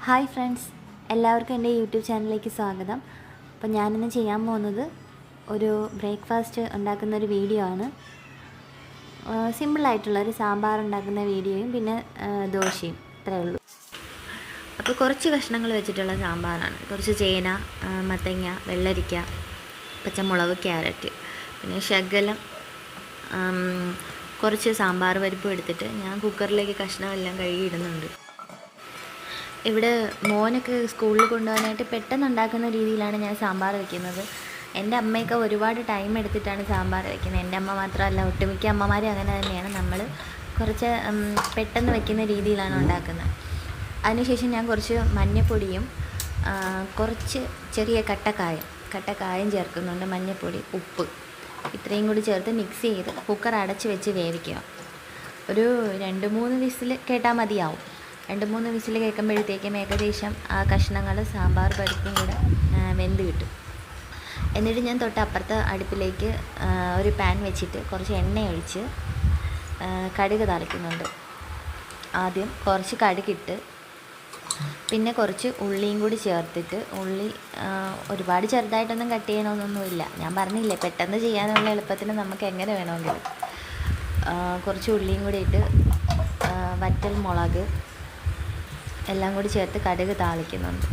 Hi friends, എല്ലാവർക്കും എൻ്റെ YouTube ചാനലിലേക്ക് സ്വാഗതം. അപ്പോൾ ഞാനിന്ന് ചെയ്യാൻ പോകുന്നത് ഒരു ബ്രേക്ക്ഫാസ്റ്റ് ഉണ്ടാക്കുന്ന ഒരു വീഡിയോ ആണ്. സിമ്പിളായിട്ടുള്ളൊരു സാമ്പാർ ഉണ്ടാക്കുന്ന വീഡിയോയും പിന്നെ ദോശയും ഇത്രയേ ഉള്ളൂ. അപ്പോൾ കുറച്ച് കഷ്ണങ്ങൾ വെച്ചിട്ടുള്ള സാമ്പാറാണ്. കുറച്ച് ചേന, മത്തങ്ങ, വെള്ളരിക്ക, പച്ചമുളക്, ക്യാരറ്റ്, പിന്നെ ശകലം കുറച്ച് സാമ്പാർ പരിപ്പും എടുത്തിട്ട് ഞാൻ കുക്കറിലേക്ക് കഷ്ണമെല്ലാം കഴുകിയിടുന്നുണ്ട്. ഇവിടെ മോനൊക്കെ സ്കൂളിൽ കൊണ്ടുപോകാനായിട്ട് പെട്ടെന്ന് ഉണ്ടാക്കുന്ന രീതിയിലാണ് ഞാൻ സാമ്പാർ വയ്ക്കുന്നത്. എൻ്റെ അമ്മയൊക്കെ ഒരുപാട് ടൈം എടുത്തിട്ടാണ് സാമ്പാർ വയ്ക്കുന്നത്. എൻ്റെ അമ്മ മാത്രമല്ല, ഒട്ടുമിക്ക അമ്മമാരും അങ്ങനെ തന്നെയാണ്. നമ്മൾ കുറച്ച് പെട്ടെന്ന് വയ്ക്കുന്ന രീതിയിലാണ് ഉണ്ടാക്കുന്നത്. അതിനുശേഷം ഞാൻ കുറച്ച് മഞ്ഞൾപ്പൊടിയും കുറച്ച് ചെറിയ കട്ടക്കായം ചേർക്കുന്നുണ്ട്. മഞ്ഞൾപ്പൊടി, ഉപ്പ് ഇത്രയും കൂടി ചേർത്ത് മിക്സ് ചെയ്ത് കുക്കർ അടച്ച് വെച്ച് വേവിക്കുക. ഒരു 2-3 വിസിൽ കേട്ടാൽ മതിയാവും. 2-3 വിസിൽ കേൾക്കുമ്പോഴത്തേക്കും ഏകദേശം ആ കഷ്ണങ്ങൾ സാമ്പാർ പരിപ്പും കൂടെ വെന്ത് കിട്ടും. എന്നിട്ട് ഞാൻ തൊട്ടപ്പുറത്തെ അടുപ്പിലേക്ക് ഒരു പാൻ വെച്ചിട്ട് കുറച്ച് എണ്ണ ഒഴിച്ച് കടുക് താളിക്കുന്നുണ്ട്. ആദ്യം കുറച്ച് കടുകിട്ട് പിന്നെ കുറച്ച് ഉള്ളിയും കൂടി ചേർത്തിട്ട്, ഉള്ളി ഒരുപാട് ചെറുതായിട്ടൊന്നും കട്ട് ചെയ്യണമെന്നൊന്നുമില്ല. ഞാൻ പറഞ്ഞില്ലേ, പെട്ടെന്ന് ചെയ്യാനുള്ള എളുപ്പത്തിന് നമുക്ക് എങ്ങനെ വേണമെങ്കിലും. കുറച്ച് ഉള്ളിയും കൂടി ഇട്ട് വറ്റൽ മുളക് എല്ലാം കൂടി ചേർത്ത് കടുക് താളിക്കുന്നുണ്ട്.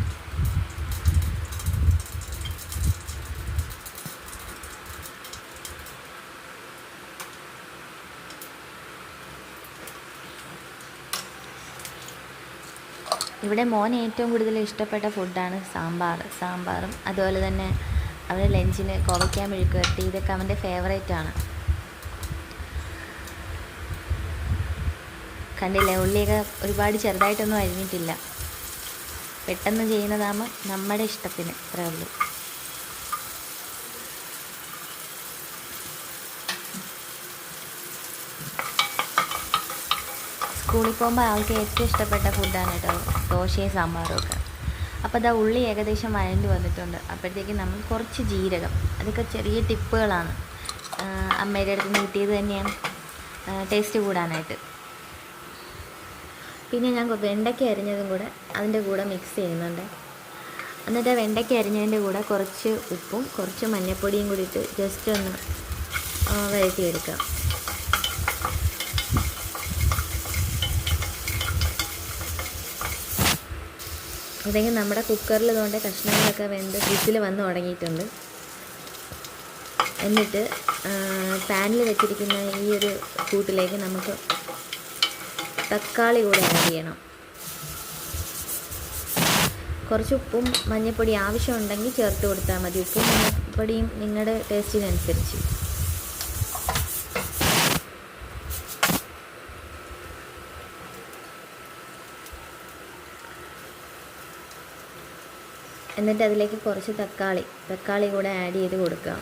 ഇവിടെ മോൻ ഏറ്റവും കൂടുതൽ ഇഷ്ടപ്പെട്ട ഫുഡാണ് സാമ്പാറും അതുപോലെ തന്നെ അവൻ്റെ ലഞ്ചിന് കോവയ്ക്ക മെഴുക്ക് വരട്ടി, ഇതൊക്കെ അവൻ്റെ ഫേവറേറ്റാണ്. കണ്ടില്ലേ, ഉള്ളിയൊക്കെ ഒരുപാട് ചെറുതായിട്ടൊന്നും അരിഞ്ഞിട്ടില്ല. പെട്ടെന്ന് ചെയ്യുന്നതാകുമ്പോൾ നമ്മുടെ ഇഷ്ടത്തിന് അത്രേ ഉള്ളൂ. സ്കൂളിൽ പോകുമ്പോൾ ആൾക്ക് ഏറ്റവും ഇഷ്ടപ്പെട്ട ഫുഡാണ് കേട്ടോ ദോശയും സാമ്പാറും ഒക്കെ. അപ്പോൾ അതാ ഉള്ളി ഏകദേശം വഴണ്ട് വന്നിട്ടുണ്ട്. അപ്പോഴത്തേക്കും നമ്മൾ കുറച്ച് ജീരകം, അതൊക്കെ ചെറിയ ടിപ്പുകളാണ്, അമ്മയുടെ അടുത്ത് നിന്ന് കിട്ടിയത് തന്നെയാണ് ടേസ്റ്റ് കൂടാനായിട്ട്. പിന്നെ ഞാൻ വെണ്ടയ്ക്ക അരിഞ്ഞതും കൂടെ അതിൻ്റെ കൂടെ മിക്സ് ചെയ്യുന്നുണ്ട്. എന്നിട്ട് വെണ്ടയ്ക്ക അരിഞ്ഞതിൻ്റെ കൂടെ കുറച്ച് ഉപ്പും കുറച്ച് മഞ്ഞൾപ്പൊടിയും കൂടി ഇട്ട് ജസ്റ്റ് ഒന്ന് വഴറ്റിയെടുക്കാം. അതെങ്കിൽ നമ്മുടെ കുക്കറിൽ ഇതുകൊണ്ട് കഷ്ണങ്ങളൊക്കെ വെന്ത് വിസിൽ വന്ന് തുടങ്ങിയിട്ടുണ്ട്. എന്നിട്ട് പാനിൽ വെച്ചിരിക്കുന്ന ഈ ഒരു കൂട്ടിലേക്ക് നമുക്ക് തക്കാളി കൂടെ ആഡ് ചെയ്യണം. കുറച്ച് ഉപ്പും മഞ്ഞൾപ്പൊടി ആവശ്യമുണ്ടെങ്കിൽ ചേർത്ത് കൊടുത്താൽ മതി. ഉപ്പും മഞ്ഞൾപ്പൊടിയും നിങ്ങളുടെ ടേസ്റ്റിനനുസരിച്ച്. എന്നിട്ട് അതിലേക്ക് കുറച്ച് തക്കാളി കൂടെ ആഡ് ചെയ്ത് കൊടുക്കുക.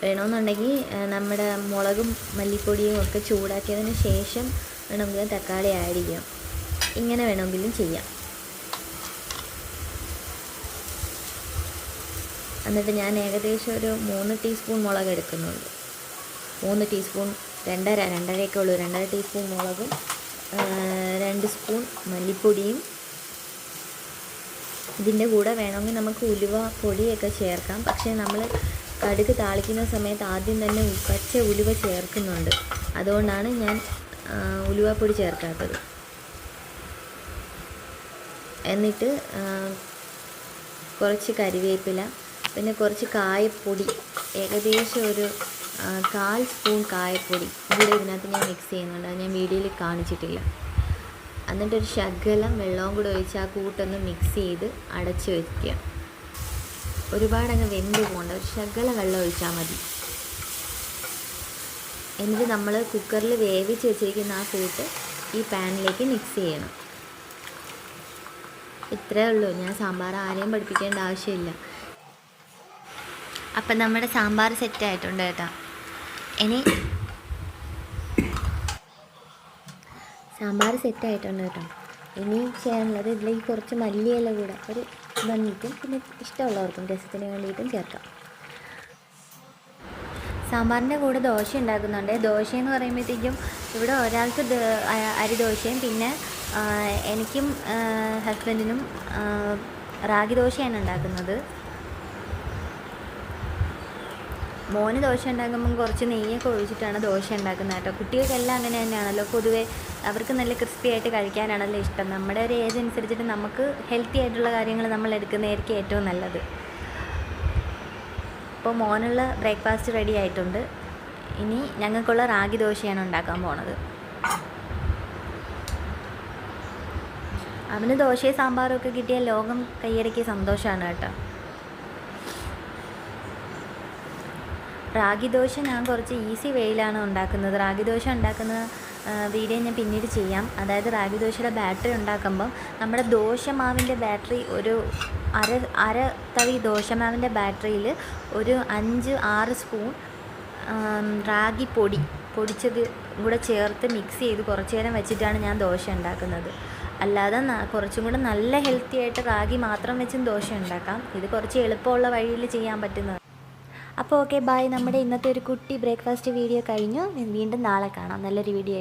വേണമെന്നുണ്ടെങ്കിൽ നമ്മുടെ മുളകും മല്ലിപ്പൊടിയും ഒക്കെ ചൂടാക്കിയതിന് ശേഷം വേണമെങ്കിൽ തക്കാളി ആഡ് ചെയ്യാം. ഇങ്ങനെ വേണമെങ്കിലും ചെയ്യാം. എന്നിട്ട് ഞാൻ ഏകദേശം ഒരു 3 ടീസ്പൂൺ മുളക് എടുക്കുന്നുണ്ട്. 3 ടീസ്പൂൺ, 2.5 ഉള്ളൂ. 2.5 ടീസ്പൂൺ മുളകും 2 സ്പൂൺ മല്ലിപ്പൊടിയും. ഇതിൻ്റെ കൂടെ വേണമെങ്കിൽ നമുക്ക് ഉലുവ പൊടിയൊക്കെ ചേർക്കാം. പക്ഷേ നമ്മൾ കടുക് താളിക്കുന്ന സമയത്ത് ആദ്യം തന്നെ പച്ച ഉലുവ ചേർക്കുന്നുണ്ട്. അതുകൊണ്ടാണ് ഞാൻ ഉലുവപ്പൊടി ചേർക്കാത്തത്. എന്നിട്ട് കുറച്ച് കരിവേപ്പില, പിന്നെ കുറച്ച് കായപ്പൊടി, ഏകദേശം ഒരു 1/4 സ്പൂൺ കായപ്പൊടി ഇവിടെ ഇതിനകത്ത് ഞാൻ മിക്സ് ചെയ്യുന്നുണ്ട്. അത് ഞാൻ വീഡിയോയിൽ കാണിച്ചിട്ടില്ല. എന്നിട്ടൊരു ശകലം വെള്ളവും കൂടെ ഒഴിച്ച് ആ കൂട്ടൊന്ന് മിക്സ് ചെയ്ത് അടച്ച് വയ്ക്കുക. ഒരുപാടങ്ങ് വെന്ത് പോകണ്ട, ഒരു ശകലം വെള്ളം ഒഴിച്ചാൽ മതി. എന്നിട്ട് നമ്മൾ കുക്കറിൽ വേവിച്ച് വെച്ചിരിക്കുന്ന ആ കൂട്ട് ഈ പാനിലേക്ക് മിക്സ് ചെയ്യണം. ഇത്രയേ ഉള്ളൂ. ഞാൻ സാമ്പാർ ആരെയും പഠിപ്പിക്കേണ്ട ആവശ്യമില്ല. അപ്പം നമ്മുടെ സാമ്പാർ സെറ്റായിട്ടുണ്ട് കേട്ടോ. ഇനി ചെയ്യാനുള്ളത് ഇതിലേക്ക് കുറച്ച് മല്ലിയില കൂടെ ഒരു ഭംഗിക്കും പിന്നെ ഇഷ്ടമുള്ളവർക്കും രസത്തിന് വേണ്ടിയിട്ടും ചേർക്കാം. സാമ്പാറിൻ്റെ കൂടെ ദോശ ഉണ്ടാക്കുന്നുണ്ട്. ദോശ എന്ന് പറയുമ്പോഴത്തേക്കും ഇവിടെ ഒരാൾക്ക് അരി ദോശയും പിന്നെ എനിക്കും ഹസ്ബൻഡിനും റാഗി ദോശയാണ് ഉണ്ടാക്കുന്നത്. മോന് ദോശ ഉണ്ടാക്കുമ്പം കുറച്ച് നെയ്യൊക്കെ ഒഴിച്ചിട്ടാണ് ദോശ ഉണ്ടാക്കുന്നത് കേട്ടോ. കുട്ടികൾക്കെല്ലാം അങ്ങനെ തന്നെയാണല്ലോ, പൊതുവേ അവർക്ക് നല്ല ക്രിസ്പി ആയിട്ട് കഴിക്കാനാണല്ലോ ഇഷ്ടം. നമ്മുടെ ഒരു ഏജ് അനുസരിച്ചിട്ട് നമുക്ക് ഹെൽത്തി ആയിട്ടുള്ള കാര്യങ്ങൾ നമ്മൾ എടുക്കുന്നതായിരിക്കും ഏറ്റവും നല്ലത്. ഇപ്പോൾ മോനുള്ള ബ്രേക്ക്ഫാസ്റ്റ് റെഡി ആയിട്ടുണ്ട്. ഇനി ഞങ്ങൾക്കുള്ള റാഗി ദോശയാണ് ഉണ്ടാക്കാൻ പോണത്. അവന് ദോശയും സാമ്പാറും ഒക്കെ കിട്ടിയാൽ ലോകം കൈയടക്കിയ സന്തോഷമാണ് കേട്ടോ. റാഗി ദോശ ഞാൻ കുറച്ച് ഈസി വേയിലാണ് ഉണ്ടാക്കുന്നത്. റാഗി ദോശ ഉണ്ടാക്കുന്ന വീഡിയോ ഞാൻ പിന്നീട് ചെയ്യാം. അതായത് റാഗി ദോശയുടെ ബാറ്ററി ഉണ്ടാക്കുമ്പം നമ്മുടെ ദോശമാവിൻ്റെ ബാറ്ററി ഒരു അര തവി ദോശമാവിൻ്റെ ബാറ്ററിയിൽ ഒരു 5-6 സ്പൂൺ റാഗി പൊടിച്ചത് കൂടെ ചേർത്ത് മിക്സ് ചെയ്ത് കുറച്ച് നേരം വെച്ചിട്ടാണ് ഞാൻ ദോശ ഉണ്ടാക്കുന്നത്. അല്ലാതെ കുറച്ചും കൂടെ നല്ല ഹെൽത്തി ആയിട്ട് റാഗി മാത്രം വെച്ചും ദോശ ഉണ്ടാക്കാം. ഇത് കുറച്ച് എളുപ്പമുള്ള വഴിയിൽ ചെയ്യാൻ പറ്റുന്നത്. അപ്പോൾ ഓക്കെ, ബൈ. നമ്മുടെ ഇന്നത്തെ ഒരു കുട്ടി ബ്രേക്ക്ഫാസ്റ്റ് വീഡിയോ കഴിഞ്ഞു. വീണ്ടും നാളെ കാണാം നല്ലൊരു വീഡിയോ ആയിട്ട്.